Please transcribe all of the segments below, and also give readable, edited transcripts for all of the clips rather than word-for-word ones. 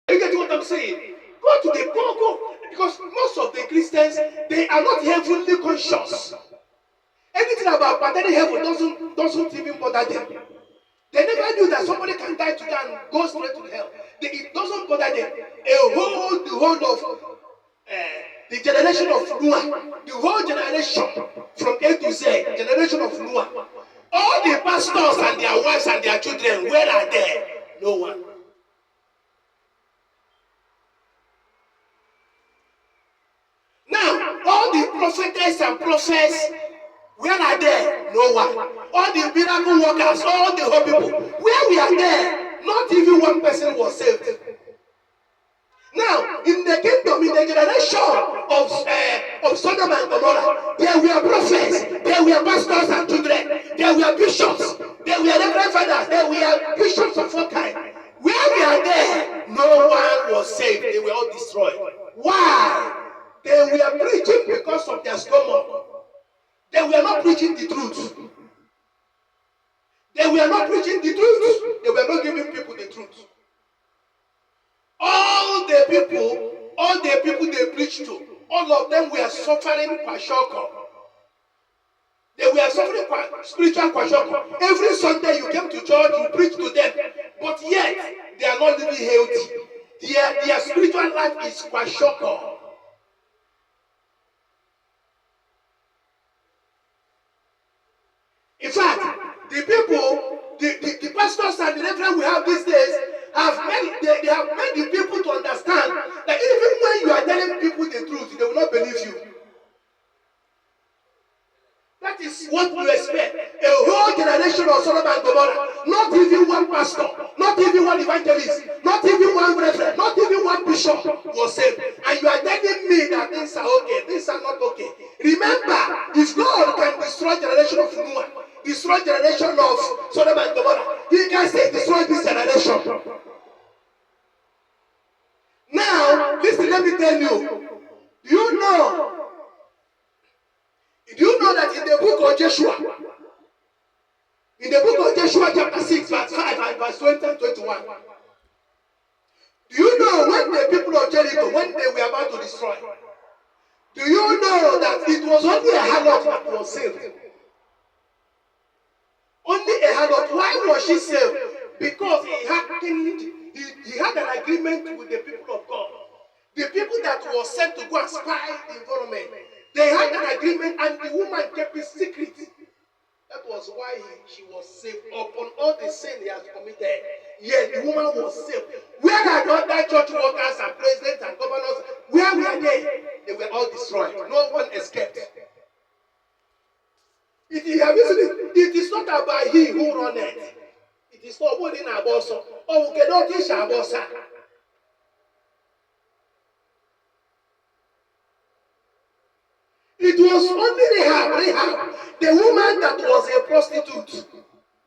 You get what I'm saying? Go to the go. Because most of the Christians, they are not heavenly conscious. Anything about pertaining heaven doesn't even bother them. They never knew that somebody can die today and go straight to hell. It doesn't bother them. The whole of the generation of Noah, the whole generation from A to Z, generation of Noah, all the pastors and their wives and their children, where are they? No one. Now, all the prophetess and prophets, where are they? No one. All the miracle workers, all the whole people, where we are there, not even one person was saved. Now, in the kingdom, in the generation of Sodom and Gomorrah, there were prophets, there were pastors and children, there were bishops, there were reverend fathers, there were bishops of all kinds. Where we are there, no one was saved. They were all destroyed. Why? They were preaching because of their stomach. They were not preaching the truth. They were not preaching the truth. They were not giving people the truth. All the people they preached to, all of them were suffering kwashoko. They were suffering spiritual kwashoko. Every Sunday you came to church, you preached to them, but yet they are not living healthy. Their spiritual life is kwashoko. In fact, the pastors and the reverend we have these days they have made the people to understand that even when you are telling people the truth, they will not believe you. That is what you expect. A whole generation of Sodom and Gomorrah, not even one pastor, not even one evangelist, not even one reverend, not even one bishop was saved. And you are telling me that things are okay, things are not okay. Remember, if God can destroy the generation of Noah, destroy the generation of Sodom and Gomorrah, He can still destroy this generation. Now, listen, let me tell you. Do you know that in the book of Joshua, chapter 6, verse 5 and verse 20 and 21, do you know when the people of Jericho, when they were about to destroy, do you know that it was only a harlot that was saved? Only a harlot. Why was she saved? Because he had an agreement with the people of God. The people that were sent to go and spy the environment, they had an agreement and the woman kept it secret. That was why she was saved upon all the sin he has committed. Yet the woman was saved. Where are the other church workers and presidents and governors? Where were they? They were all destroyed. No one escaped. It is not about he who runneth. It is not about in about so. Oh, we cannot teach about so. It was only Rahab, the woman that was a prostitute,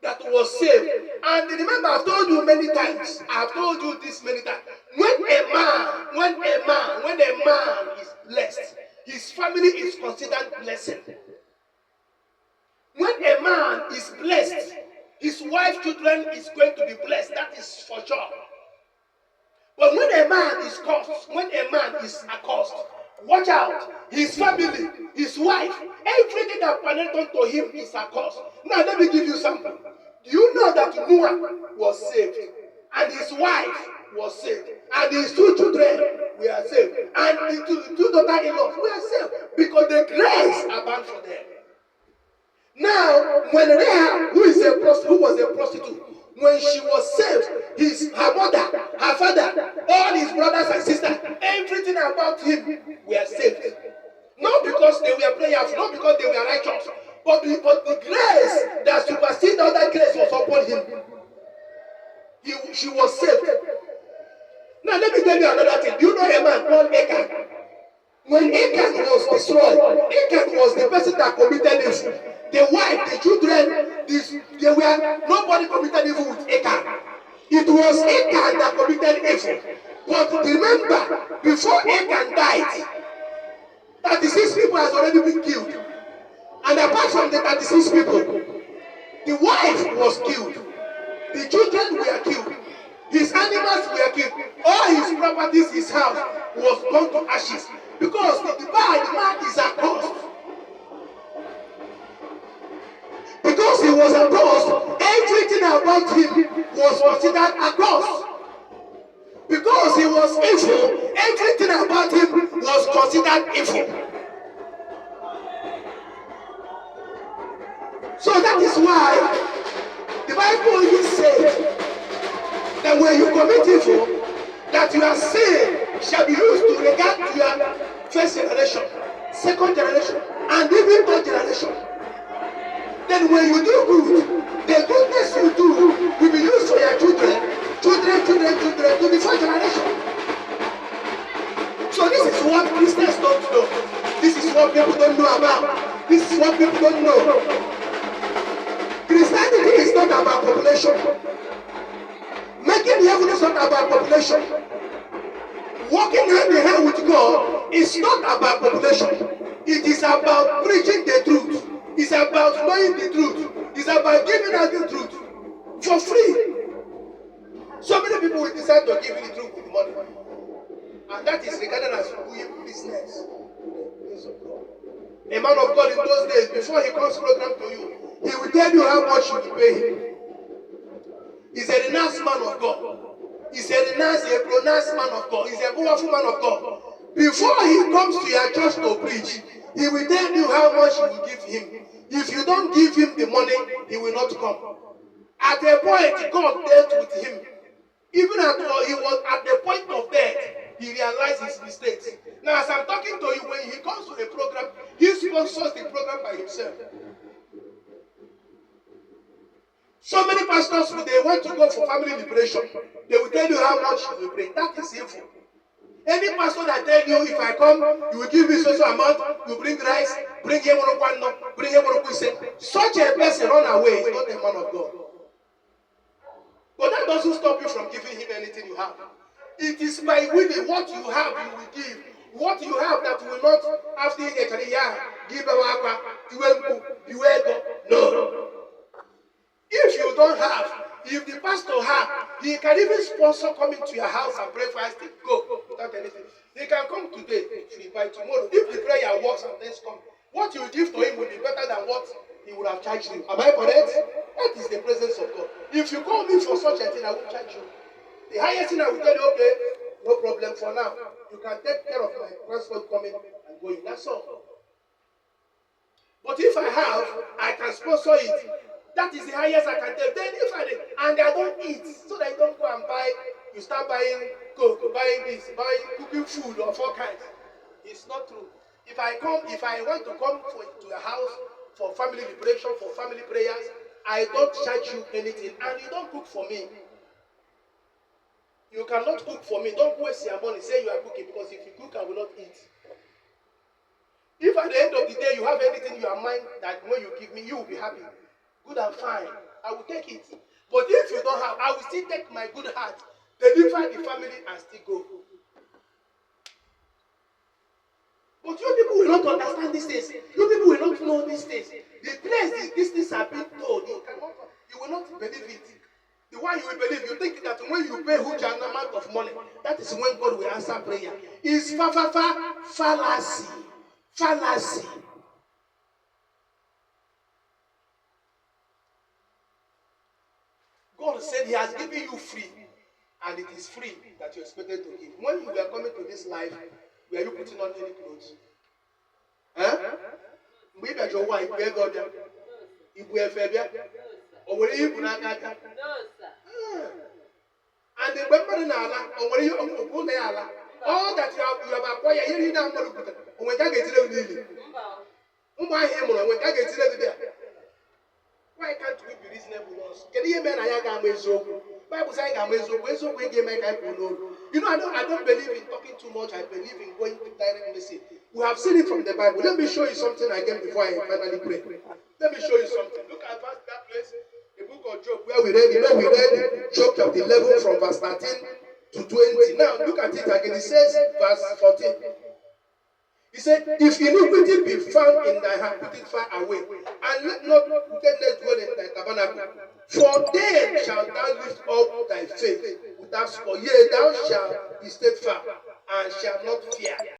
that was saved. And remember, I've told you many times, I've told you this many times, when a man is blessed, his family is considered blessed. When a man is blessed, his wife, children is going to be blessed. That is for sure. But when a man is cursed, when a man is accursed, watch out. His family, his wife, everything that pertains to him is accursed. Now let me give you something. Do you know that Noah was saved? And his wife was saved. And his two children were saved. And his two daughters-in-law were saved. Because the grace abound for them. Now, when Rahab, who was a prostitute, when she was saved, her mother, her father, all his brothers and sisters, everything about him were saved. Not because they were prayerful, not because they were righteous, but because the grace that superseded other grace was upon him. She was saved. Now let me tell you another thing. Do you know a man called Achan? When Achan was destroyed, Achan was the person that committed evil. The wife, the children, nobody committed evil with Achan. It was Achan that committed evil. But remember, before Achan died, 36 people has already been killed. And apart from the 36 people, the wife was killed. The children were killed. His animals were killed. All his turned to ashes. Because the man is accursed. Because he was accursed, everything about him was considered accursed. Because he was evil, everything about him was considered evil. So that is why the Bible even said that when you commit evil, that your sin shall be used to regard to your first generation, second generation, and even third generation. Then when you do good, the goodness you do will be used for your children to the fourth generation. So this is what Christians don't know. This is what people don't know about. This is what people don't know. Christianity is not about population. Making heaven is not about population. Walking hand in hand with God is not about population. It is about preaching the truth. It's about knowing the truth. It's about giving us the truth for free. So many people will decide to give you the truth with money. And that is regarded as doing business. A man of God in those days, before he comes program to you, he will tell you how much you will pay him. He's a renounced man of God. He's a pronounced man of God. He's a powerful man of God. Before he comes to your church to preach, he will tell you how much you will give him. If you don't give him the money, he will not come. At a point, God dealt with him. Even after he was at the point of death, he realized his mistakes. Now, as I'm talking to you, when he comes to a program, he sponsors the program by himself. So many pastors, when they want to go for family liberation, they will tell you how much you will bring. That is evil. Any pastor that tell you, if I come, you will give me so amount, you bring rice, bring him such a person run away, is not a man of God. But that doesn't stop you from giving him anything you have. It is by willing what you have, you will give. What you have that will not after a career, give no. If you don't have, if the pastor have, he can even sponsor coming to your house and pray for us to go without anything. He can come today, free by tomorrow. If the prayer works and things come, what you give to him will be better than what he would have charged you. Am I correct? That is the presence of God. If you call me for such a thing, I will charge you. The highest thing I will tell you, okay, no problem for now. You can take care of my transport coming and going. That's all. But if I have, I can sponsor it. That is the highest I can tell. Then if I don't eat, so that you don't go and buy, you start buying coke, buying this, buying cooking food of all kinds. It's not true. If I want to come to your house for family liberation, for family prayers, I don't charge you anything, and you don't cook for me. You cannot cook for me. Don't waste your money. Say you are cooking, because if you cook, I will not eat. If at the end of the day you have anything in your mind that when you give me, you will be happy. Good and fine. I will take it. But if you don't have, I will still take my good heart, deliver the family, and still go. But you people will not understand these things. You people will not know these things. The place these things are being told, you will not believe it. The one you will believe, you think that when you pay huge amount of money, that is when God will answer prayer. It's fallacy. Fallacy. God said he has given you free, and it is free that you expected to give. When you were coming to this life, were you putting on any clothes? Maybe your wife, where God, if we have or were you put on that? And the women or were you all that you have acquired, you don't know when I get to the why can't we be reasonable ones? Can you imagine I got my zogo? Bible says I got my zogo. You know, I don't believe in talking too much. I believe in going to direct message. We have seen it from the Bible. Let me show you something again before I finally pray. Let me show you something. Look at that place, the book of Job, where we read. You know, we read Job chapter 11 from verse 13 to 20. Now look at it again. It says, verse 14. He said, if iniquity be found in thy hand, put it far away, and let not wickedness dwell in thy tabernacle. For then shalt thou lift up thy face without spot, yea, thou shalt be steadfast, and shall not fear.